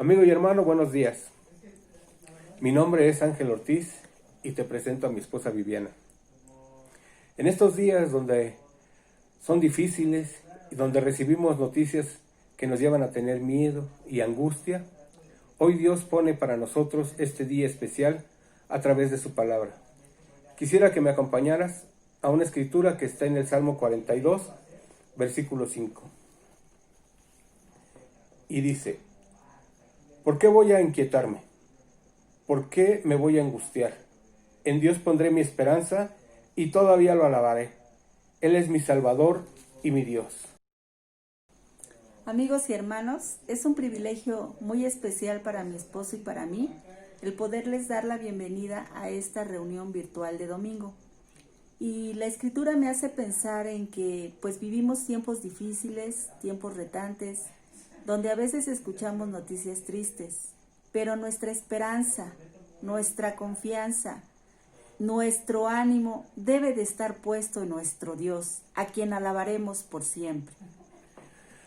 Amigo y hermano, buenos días. Mi nombre es Ángel Ortiz y te presento a mi esposa Viviana. En estos días donde son difíciles y donde recibimos noticias que nos llevan a tener miedo y angustia, hoy Dios pone para nosotros este día especial a través de su palabra. Quisiera que me acompañaras a una escritura que está en el Salmo 42, versículo 5. Y dice: ¿por qué voy a inquietarme? ¿Por qué me voy a angustiar? En Dios pondré mi esperanza y todavía lo alabaré. Él es mi Salvador y mi Dios. Amigos y hermanos, es un privilegio muy especial para mi esposo y para mí el poderles dar la bienvenida a esta reunión virtual de domingo. Y la escritura me hace pensar en que pues vivimos tiempos difíciles, tiempos retantes, donde a veces escuchamos noticias tristes, pero nuestra esperanza, nuestra confianza, nuestro ánimo debe de estar puesto en nuestro Dios, a quien alabaremos por siempre.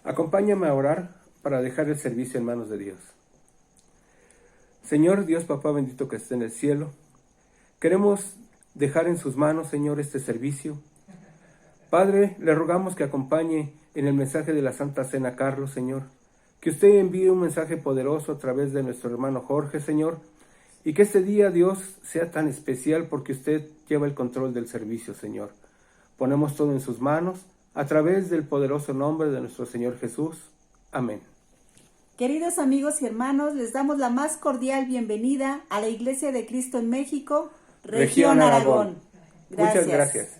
Acompáñame a orar para dejar el servicio en manos de Dios. Señor Dios Papá bendito que esté en el cielo, queremos dejar en sus manos, Señor, este servicio. Padre, le rogamos que acompañe en el mensaje de la Santa Cena a Carlos, Señor. Que usted envíe un mensaje poderoso a través de nuestro hermano Jorge, Señor. Y que este día, Dios, sea tan especial porque usted lleva el control del servicio, Señor. Ponemos todo en sus manos, a través del poderoso nombre de nuestro Señor Jesús. Amén. Queridos amigos y hermanos, les damos la más cordial bienvenida a la Iglesia de Cristo en México, Región Aragón. Muchas gracias.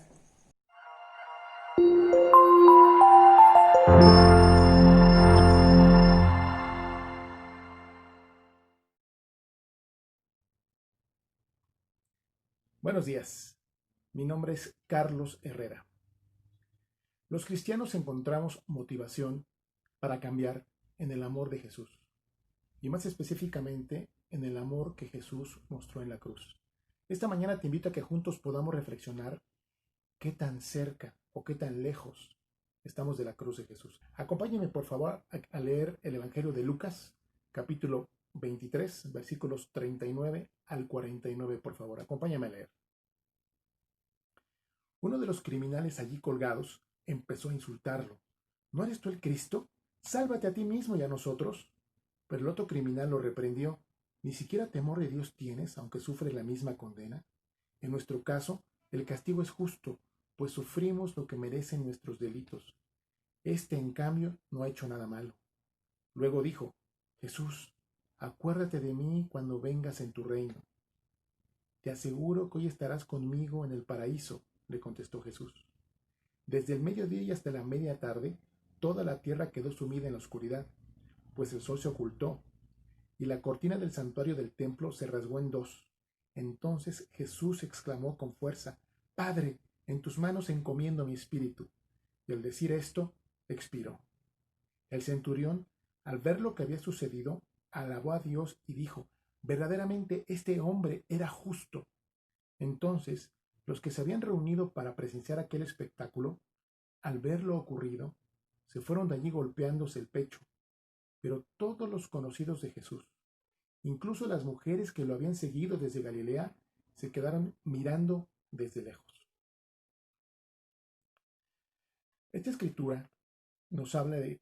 Buenos días, mi nombre es Carlos Herrera. Los cristianos encontramos motivación para cambiar en el amor de Jesús, y más específicamente en el amor que Jesús mostró en la cruz. Esta mañana te invito a que juntos podamos reflexionar qué tan cerca o qué tan lejos estamos de la cruz de Jesús. Acompáñenme por favor a leer el Evangelio de Lucas, capítulo 23, versículos 39 al 49, por favor. Acompáñame a leer. Uno de los criminales allí colgados empezó a insultarlo. ¿No eres tú el Cristo? Sálvate a ti mismo y a nosotros. Pero el otro criminal lo reprendió. ¿Ni siquiera temor de Dios tienes, aunque sufres la misma condena? En nuestro caso, el castigo es justo, pues sufrimos lo que merecen nuestros delitos. Este, en cambio, no ha hecho nada malo. Luego dijo: Jesús, acuérdate de mí cuando vengas en tu reino. Te aseguro que hoy estarás conmigo en el paraíso, le contestó Jesús. Desde el mediodía y hasta la media tarde, toda la tierra quedó sumida en la oscuridad, pues el sol se ocultó, y la cortina del santuario del templo se rasgó en dos. Entonces Jesús exclamó con fuerza: Padre, en tus manos encomiendo mi espíritu. Y al decir esto, expiró. El centurión, al ver lo que había sucedido, alabó a Dios y dijo: verdaderamente este hombre era justo. Entonces, los que se habían reunido para presenciar aquel espectáculo, al ver lo ocurrido, se fueron de allí golpeándose el pecho. Pero todos los conocidos de Jesús, incluso las mujeres que lo habían seguido desde Galilea, se quedaron mirando desde lejos. Esta escritura nos habla de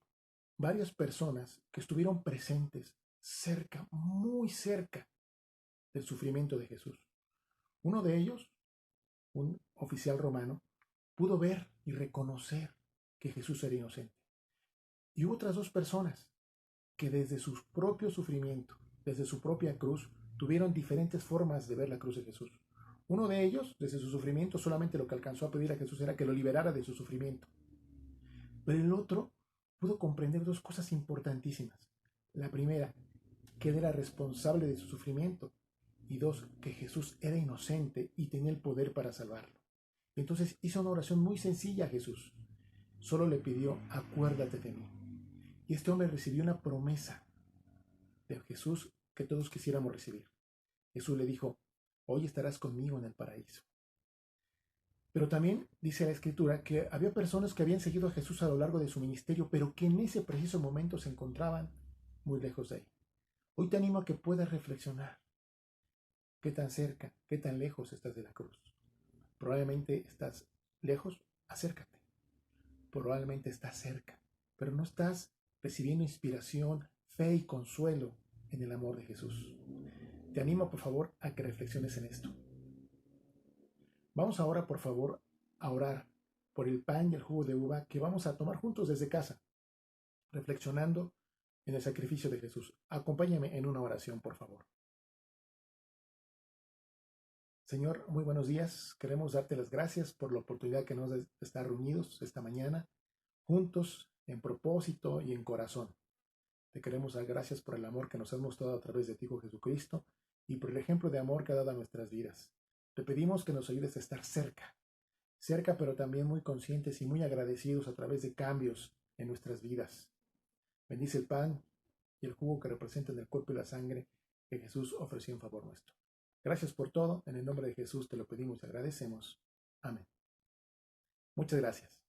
varias personas que estuvieron presentes cerca, muy cerca del sufrimiento de Jesús. Uno de ellos, un oficial romano, pudo ver y reconocer que Jesús era inocente. Y hubo otras dos personas que desde su propio sufrimiento, desde su propia cruz, tuvieron diferentes formas de ver la cruz de Jesús. Uno de ellos, desde su sufrimiento, solamente lo que alcanzó a pedir a Jesús era que lo liberara de su sufrimiento. Pero el otro pudo comprender dos cosas importantísimas. La primera, que él era responsable de su sufrimiento. Y dos, que Jesús era inocente y tenía el poder para salvarlo. Entonces hizo una oración muy sencilla a Jesús. Solo le pidió: acuérdate de mí. Y este hombre recibió una promesa de Jesús que todos quisiéramos recibir. Jesús le dijo: hoy estarás conmigo en el paraíso. Pero también dice la Escritura que había personas que habían seguido a Jesús a lo largo de su ministerio, pero que en ese preciso momento se encontraban muy lejos de él. Hoy te animo a que puedas reflexionar. ¿Qué tan cerca, qué tan lejos estás de la cruz? Probablemente estás lejos, acércate. Probablemente estás cerca, pero no estás recibiendo inspiración, fe y consuelo en el amor de Jesús. Te animo, por favor, a que reflexiones en esto. Vamos ahora, por favor, a orar por el pan y el jugo de uva que vamos a tomar juntos desde casa, reflexionando en el sacrificio de Jesús. Acompáñame en una oración, por favor. Señor, muy buenos días. Queremos darte las gracias por la oportunidad que nos da de estar reunidos esta mañana, juntos, en propósito y en corazón. Te queremos dar gracias por el amor que nos has mostrado a través de ti, Hijo Jesucristo, y por el ejemplo de amor que ha dado a nuestras vidas. Te pedimos que nos ayudes a estar cerca, pero también muy conscientes y muy agradecidos a través de cambios en nuestras vidas. Bendice el pan y el jugo que representan el cuerpo y la sangre que Jesús ofreció en favor nuestro. Gracias por todo. En el nombre de Jesús te lo pedimos y agradecemos. Amén. Muchas gracias.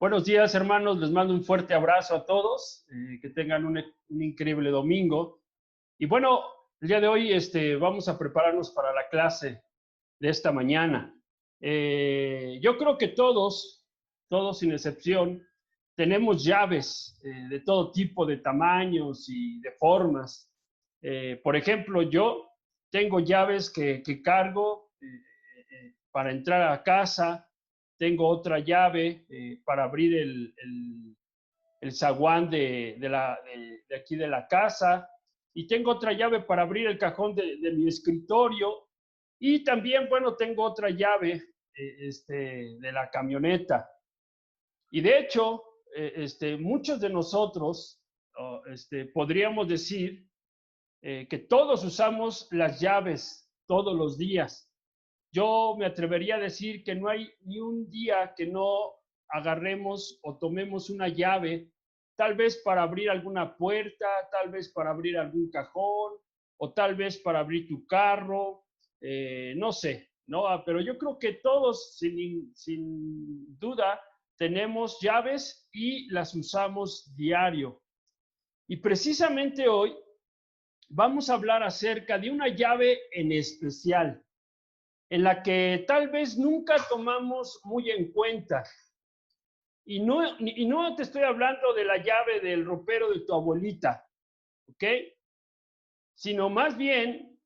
Buenos días, hermanos. Les mando un fuerte abrazo a todos. Que tengan un increíble domingo. Y bueno, el día de hoy vamos a prepararnos para la clase de esta mañana. Yo creo que todos sin excepción, tenemos llaves de todo tipo, de tamaños y de formas. Por ejemplo, yo tengo llaves que cargo para entrar a casa. Tengo otra llave para abrir el zaguán de aquí de la casa. Y tengo otra llave para abrir el cajón de mi escritorio. Y también, bueno, tengo otra llave de la camioneta. Y de hecho, muchos de nosotros podríamos decir que todos usamos las llaves todos los días. Yo me atrevería a decir que no hay ni un día que no agarremos o tomemos una llave, tal vez para abrir alguna puerta, tal vez para abrir algún cajón, o tal vez para abrir tu carro, no sé, ¿no? Pero yo creo que todos, sin duda, tenemos llaves y las usamos diario. Y precisamente hoy vamos a hablar acerca de una llave en especial, en la que tal vez nunca tomamos muy en cuenta. Y no te estoy hablando de la llave del ropero de tu abuelita, ¿ok? Sino más bien,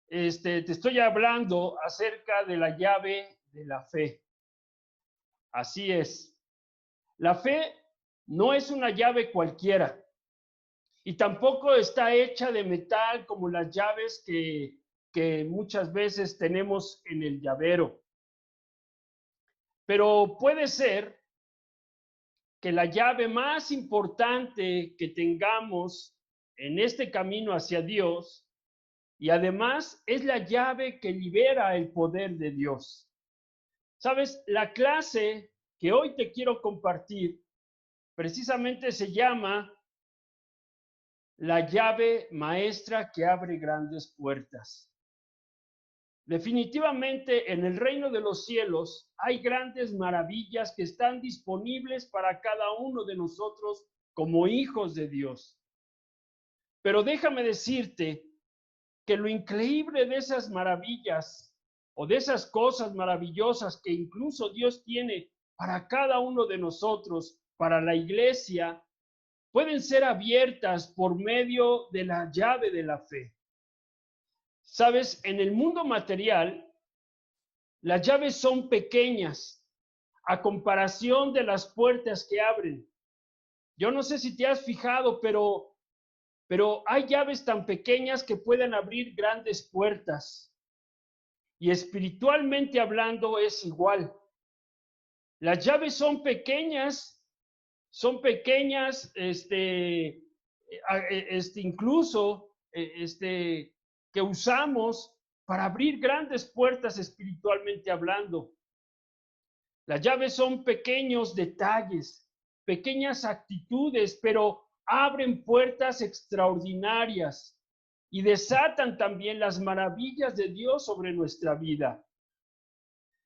te estoy hablando acerca de la llave de la fe. Así es. La fe no es una llave cualquiera. Y tampoco está hecha de metal como las llaves que muchas veces tenemos en el llavero. Pero puede ser que la llave más importante que tengamos en este camino hacia Dios, y además es la llave que libera el poder de Dios. ¿Sabes? La clase que hoy te quiero compartir precisamente se llama la llave maestra que abre grandes puertas. Definitivamente en el reino de los cielos hay grandes maravillas que están disponibles para cada uno de nosotros como hijos de Dios. Pero déjame decirte que lo increíble de esas maravillas o de esas cosas maravillosas que incluso Dios tiene para cada uno de nosotros, para la iglesia, pueden ser abiertas por medio de la llave de la fe. Sabes, en el mundo material, las llaves son pequeñas a comparación de las puertas que abren. Yo no sé si te has fijado, pero hay llaves tan pequeñas que pueden abrir grandes puertas. Y espiritualmente hablando es igual. Las llaves son pequeñas, incluso, que usamos para abrir grandes puertas espiritualmente hablando. Las llaves son pequeños detalles, pequeñas actitudes, pero abren puertas extraordinarias y desatan también las maravillas de Dios sobre nuestra vida.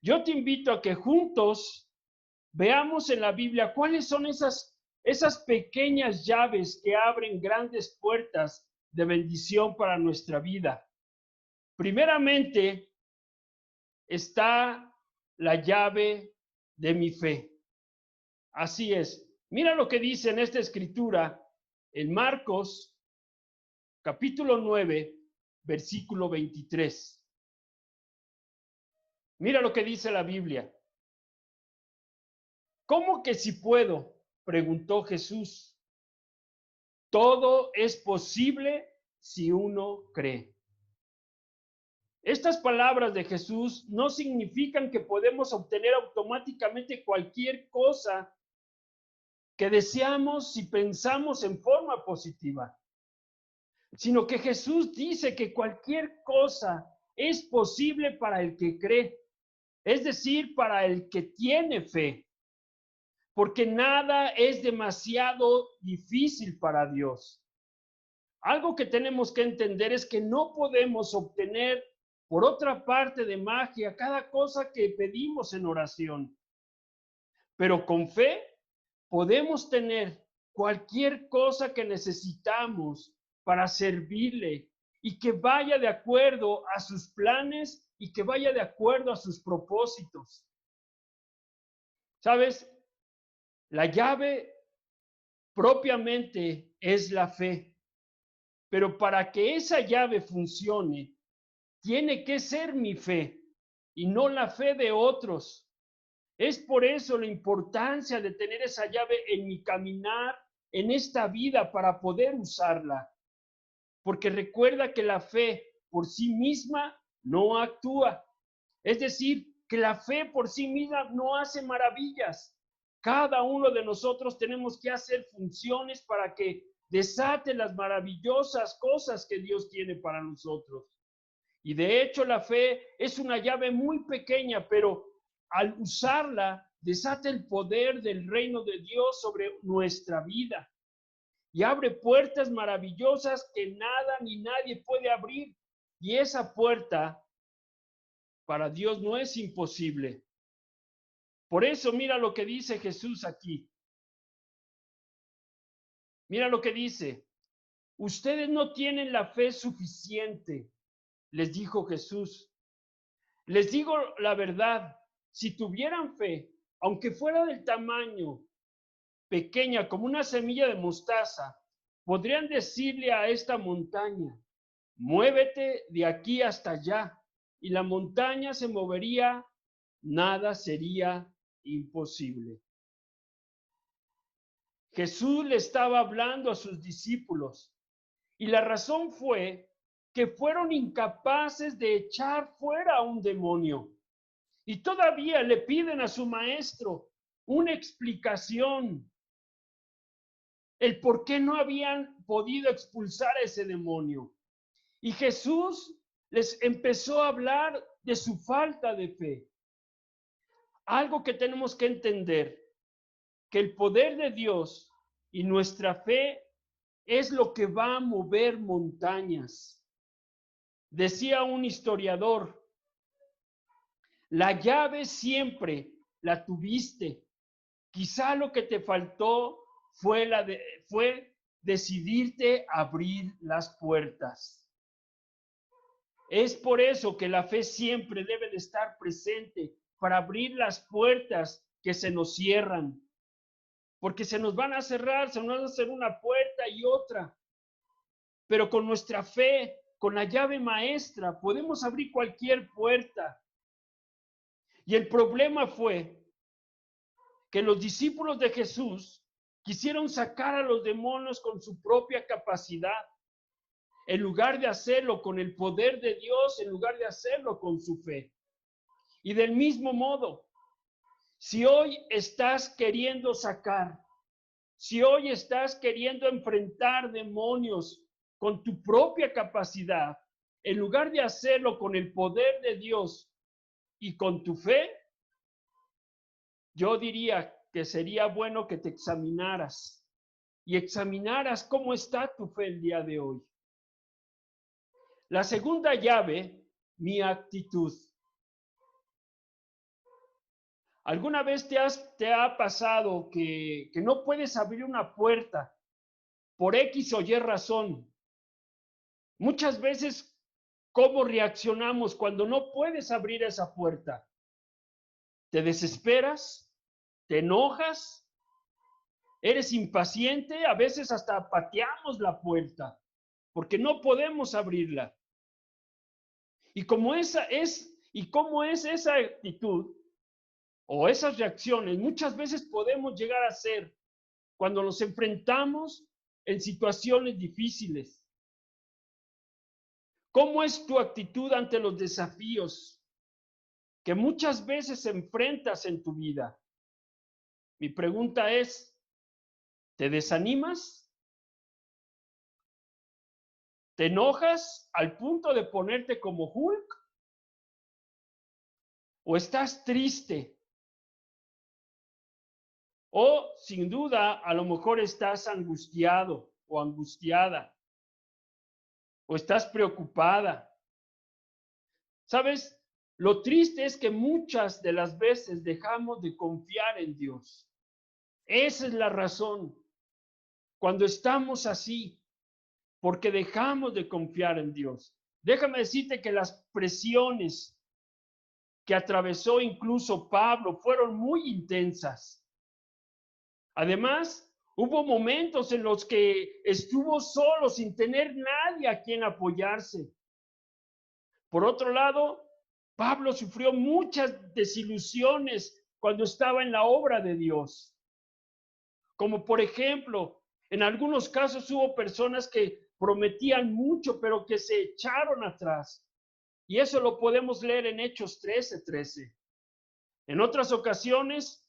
Yo te invito a que juntos veamos en la Biblia cuáles son esas pequeñas llaves que abren grandes puertas de bendición para nuestra vida. Primeramente está la llave de mi fe. Así es. Mira lo que dice en esta escritura en Marcos capítulo 9, versículo 23. Mira lo que dice la Biblia. ¿Cómo que si puedo?, preguntó Jesús. Todo es posible si uno cree. Estas palabras de Jesús no significan que podemos obtener automáticamente cualquier cosa que deseamos si pensamos en forma positiva, sino que Jesús dice que cualquier cosa es posible para el que cree, es decir, para el que tiene fe, porque nada es demasiado difícil para Dios. Algo que tenemos que entender es que no podemos obtener por otra parte de magia cada cosa que pedimos en oración, pero con fe podemos tener cualquier cosa que necesitamos para servirle y que vaya de acuerdo a sus planes y que vaya de acuerdo a sus propósitos. ¿Sabes? La llave propiamente es la fe, pero para que esa llave funcione, tiene que ser mi fe y no la fe de otros. Es por eso la importancia de tener esa llave en mi caminar en esta vida para poder usarla. Porque recuerda que la fe por sí misma no actúa. Es decir, que la fe por sí misma no hace maravillas. Cada uno de nosotros tenemos que hacer funciones para que desate las maravillosas cosas que Dios tiene para nosotros. Y de hecho la fe es una llave muy pequeña, pero al usarla desata el poder del reino de Dios sobre nuestra vida y abre puertas maravillosas que nada ni nadie puede abrir. Y esa puerta para Dios no es imposible. Por eso mira lo que dice Jesús aquí. Mira lo que dice. Ustedes no tienen la fe suficiente, les dijo Jesús. Les digo la verdad, si tuvieran fe, aunque fuera del tamaño pequeña como una semilla de mostaza, podrían decirle a esta montaña, muévete de aquí hasta allá, y la montaña se movería, nada sería imposible. Jesús le estaba hablando a sus discípulos, y la razón fue que fueron incapaces de echar fuera a un demonio. Y todavía le piden a su maestro una explicación, el por qué no habían podido expulsar a ese demonio. Y Jesús les empezó a hablar de su falta de fe. Algo que tenemos que entender, que el poder de Dios y nuestra fe es lo que va a mover montañas. Decía un historiador La llave siempre la tuviste. Quizá lo que te faltó fue decidirte abrir las puertas. Es por eso que la fe siempre debe de estar presente para abrir las puertas que se nos cierran. Porque se nos van a cerrar, se nos va a hacer una puerta y otra. Pero con nuestra fe, con la llave maestra, podemos abrir cualquier puerta. Y el problema fue que los discípulos de Jesús quisieron sacar a los demonios con su propia capacidad, en lugar de hacerlo con el poder de Dios, en lugar de hacerlo con su fe. Y del mismo modo, si hoy estás queriendo sacar, si hoy estás queriendo enfrentar demonios con tu propia capacidad, en lugar de hacerlo con el poder de Dios y con tu fe, yo diría que sería bueno que te examinaras y examinaras cómo está tu fe el día de hoy. La segunda llave, mi actitud. ¿Alguna vez te ha pasado que no puedes abrir una puerta por X o Y razón? Muchas veces, ¿cómo reaccionamos cuando no puedes abrir esa puerta? ¿Te desesperas? ¿Te enojas? ¿Eres impaciente? A veces hasta pateamos la puerta porque no podemos abrirla. Y como esa es esa actitud o esas reacciones, muchas veces podemos llegar a ser cuando nos enfrentamos en situaciones difíciles. ¿Cómo es tu actitud ante los desafíos que muchas veces enfrentas en tu vida? Mi pregunta es, ¿te desanimas? ¿Te enojas al punto de ponerte como Hulk? ¿O estás triste? O sin duda, a lo mejor estás angustiado o angustiada. O estás preocupada. ¿Sabes? Lo triste es que muchas de las veces dejamos de confiar en Dios. Esa es la razón. Cuando estamos así, porque dejamos de confiar en Dios. Déjame decirte que las presiones que atravesó incluso Pablo fueron muy intensas. Además, hubo momentos en los que estuvo solo, sin tener nadie a quien apoyarse. Por otro lado, Pablo sufrió muchas desilusiones cuando estaba en la obra de Dios. Como por ejemplo, en algunos casos hubo personas que prometían mucho, pero que se echaron atrás. Y eso lo podemos leer en Hechos 13:13. En otras ocasiones,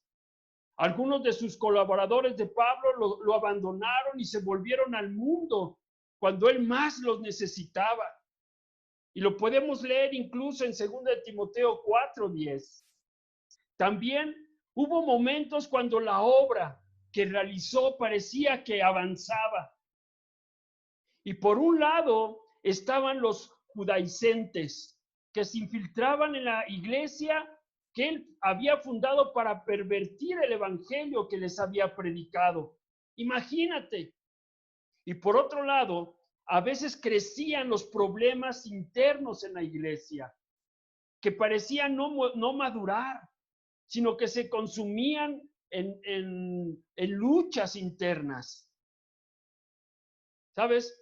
algunos de sus colaboradores de Pablo lo abandonaron y se volvieron al mundo cuando él más los necesitaba. Y lo podemos leer incluso en 2 de Timoteo 4:10. También hubo momentos cuando la obra que realizó parecía que avanzaba. Y por un lado estaban los judaizantes que se infiltraban en la iglesia que él había fundado para pervertir el evangelio que les había predicado. Imagínate. Y por otro lado, a veces crecían los problemas internos en la iglesia, que parecían no madurar, sino que se consumían en luchas internas. ¿Sabes?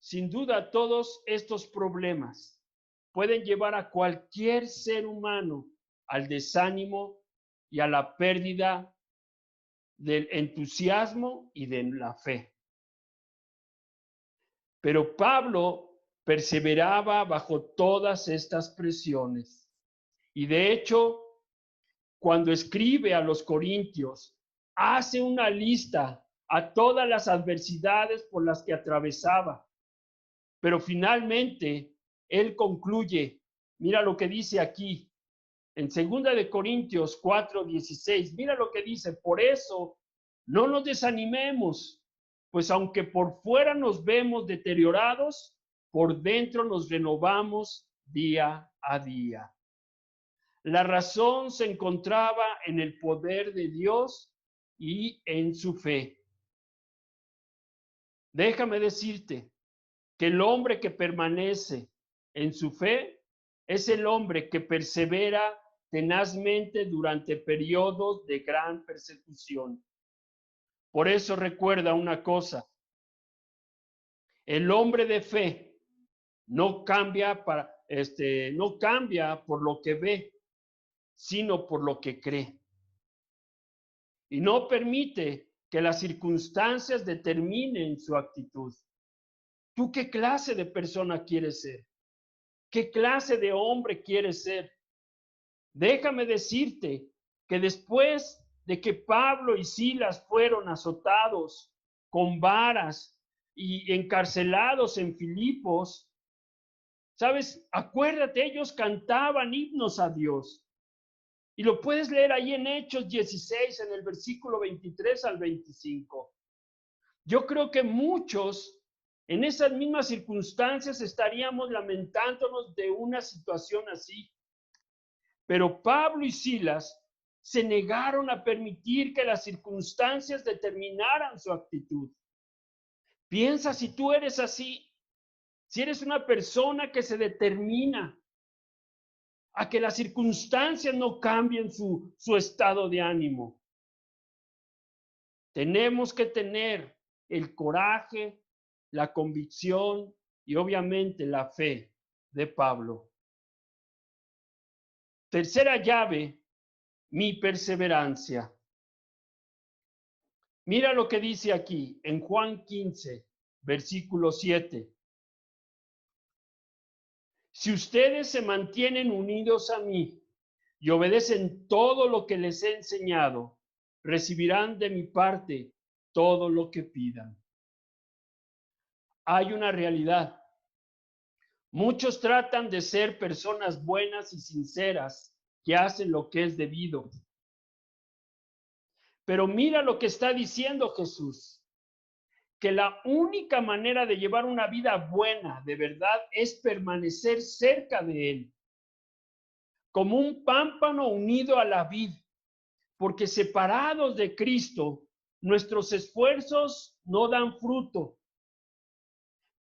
Sin duda, todos estos problemas pueden llevar a cualquier ser humano al desánimo y a la pérdida del entusiasmo y de la fe. Pero Pablo perseveraba bajo todas estas presiones. Y de hecho, cuando escribe a los Corintios, hace una lista a todas las adversidades por las que atravesaba. Pero finalmente, él concluye, mira lo que dice aquí, en 2 de Corintios 4:16, mira lo que dice, por eso no nos desanimemos, pues aunque por fuera nos vemos deteriorados, por dentro nos renovamos día a día. La razón se encontraba en el poder de Dios y en su fe. Déjame decirte que el hombre que permanece en su fe es el hombre que persevera tenazmente durante periodos de gran persecución. Por eso recuerda una cosa: el hombre de fe no cambia no cambia por lo que ve, sino por lo que cree. Y no permite que las circunstancias determinen su actitud. ¿Tú qué clase de persona quieres ser? ¿Qué clase de hombre quieres ser? Déjame decirte que después de que Pablo y Silas fueron azotados con varas y encarcelados en Filipos, ¿sabes? Acuérdate, ellos cantaban himnos a Dios. Y lo puedes leer ahí en Hechos 16, en el versículo 23 al 25. Yo creo que muchos en esas mismas circunstancias estaríamos lamentándonos de una situación así. Pero Pablo y Silas se negaron a permitir que las circunstancias determinaran su actitud. Piensa si tú eres así, si eres una persona que se determina a que las circunstancias no cambien su estado de ánimo. Tenemos que tener el coraje, la convicción y obviamente la fe de Pablo. Tercera llave, mi perseverancia. Mira lo que dice aquí en Juan 15, versículo 7. Si ustedes se mantienen unidos a mí y obedecen todo lo que les he enseñado, recibirán de mi parte todo lo que pidan. Hay una realidad. Muchos tratan de ser personas buenas y sinceras que hacen lo que es debido. Pero mira lo que está diciendo Jesús, que la única manera de llevar una vida buena de verdad es permanecer cerca de Él, como un pámpano unido a la vid, porque separados de Cristo, nuestros esfuerzos no dan fruto.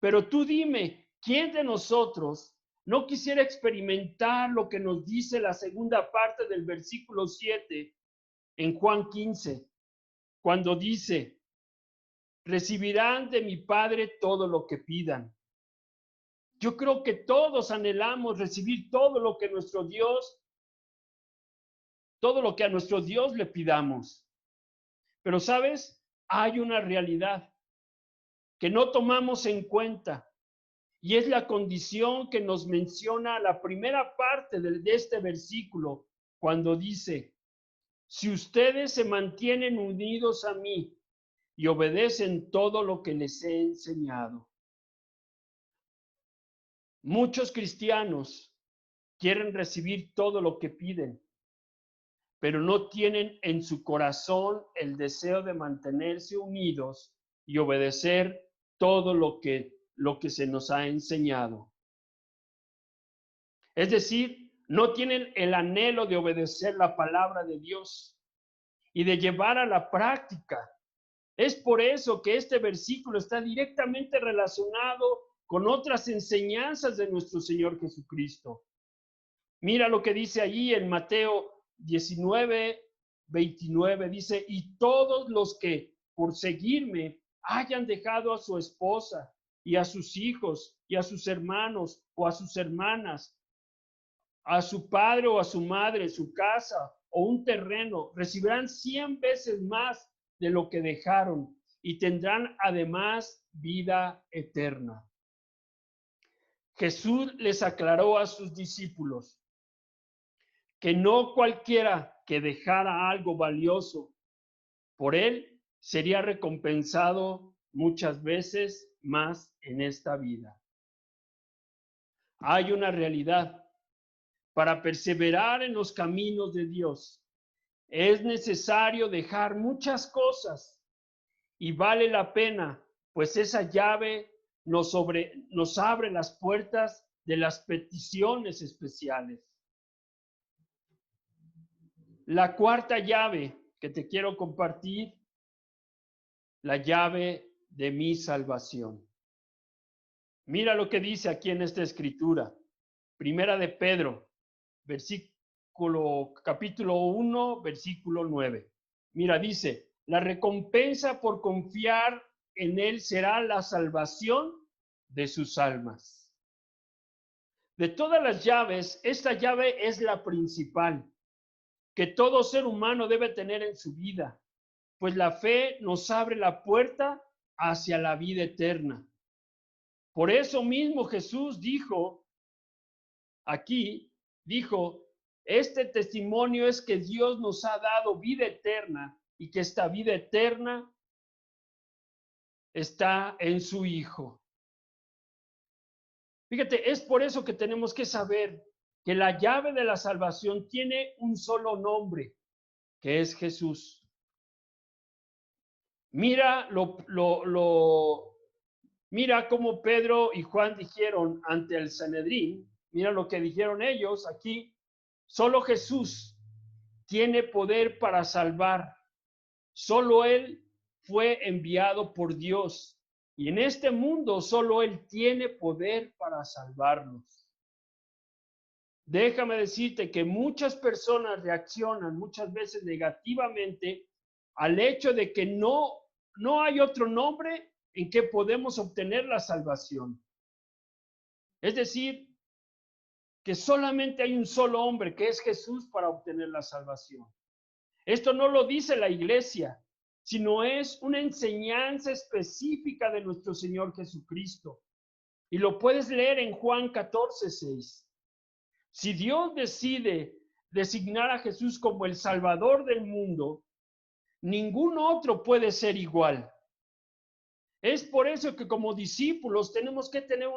Pero tú dime, ¿quién de nosotros no quisiera experimentar lo que nos dice la segunda parte del versículo 7 en Juan 15, cuando dice, recibirán de mi Padre todo lo que pidan? Yo creo que todos anhelamos recibir todo lo que a nuestro Dios le pidamos. Pero ¿sabes? Hay una realidad que no tomamos en cuenta, y es la condición que nos menciona la primera parte de este versículo, cuando dice, si ustedes se mantienen unidos a mí y obedecen todo lo que les he enseñado. Muchos cristianos quieren recibir todo lo que piden, pero no tienen en su corazón el deseo de mantenerse unidos y obedecer todo lo que se nos ha enseñado. Es decir, no tienen el anhelo de obedecer la palabra de Dios y de llevar a la práctica. Es por eso que este versículo está directamente relacionado con otras enseñanzas de nuestro Señor Jesucristo. Mira lo que dice allí en Mateo 19, 29, dice, y todos los que por seguirme hayan dejado a su esposa y a sus hijos y a sus hermanos o a sus hermanas, a su padre o a su madre, su casa o un terreno, recibirán 100 veces más de lo que dejaron y tendrán además vida eterna. Jesús les aclaró a sus discípulos que no cualquiera que dejara algo valioso por él sería recompensado muchas veces más en esta vida. Hay una realidad. Para perseverar en los caminos de Dios, es necesario dejar muchas cosas y vale la pena, pues esa llave nos abre las puertas de las peticiones especiales. La cuarta llave que te quiero compartir, la llave de mi salvación. Mira lo que dice aquí en esta escritura. Primera de Pedro, capítulo 1, versículo 9. Mira, dice, la recompensa por confiar en él será la salvación de sus almas. De todas las llaves, esta llave es la principal que todo ser humano debe tener en su vida, pues la fe nos abre la puerta hacia la vida eterna. Por eso mismo Jesús dijo, este testimonio es que Dios nos ha dado vida eterna y que esta vida eterna está en su Hijo. Fíjate, es por eso que tenemos que saber que la llave de la salvación tiene un solo nombre, que es Jesús. Mira mira cómo Pedro y Juan dijeron ante el Sanedrín. Mira lo que dijeron ellos aquí. Solo Jesús tiene poder para salvar. Solo Él fue enviado por Dios. Y en este mundo solo Él tiene poder para salvarnos. Déjame decirte que muchas personas reaccionan muchas veces negativamente al hecho de que no hay otro nombre en que podemos obtener la salvación. Es decir, que solamente hay un solo hombre, que es Jesús, para obtener la salvación. Esto no lo dice la iglesia, sino es una enseñanza específica de nuestro Señor Jesucristo. Y lo puedes leer en Juan 14:6. Si Dios decide designar a Jesús como el Salvador del mundo, ningún otro puede ser igual. Es por eso que como discípulos tenemos que tener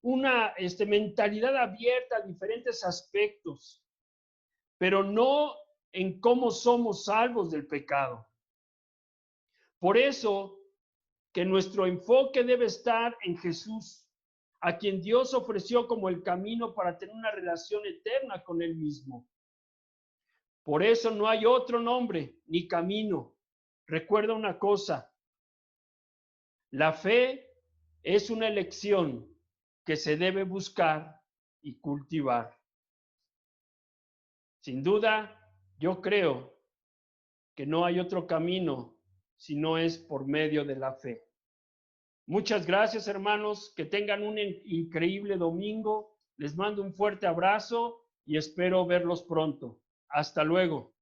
una mentalidad abierta a diferentes aspectos, pero no en cómo somos salvos del pecado. Por eso que nuestro enfoque debe estar en Jesús, a quien Dios ofreció como el camino para tener una relación eterna con Él mismo. Por eso no hay otro nombre ni camino. Recuerda una cosa, la fe es una elección que se debe buscar y cultivar. Sin duda, yo creo que no hay otro camino si no es por medio de la fe. Muchas gracias, hermanos. Que tengan un increíble domingo. Les mando un fuerte abrazo y espero verlos pronto. Hasta luego.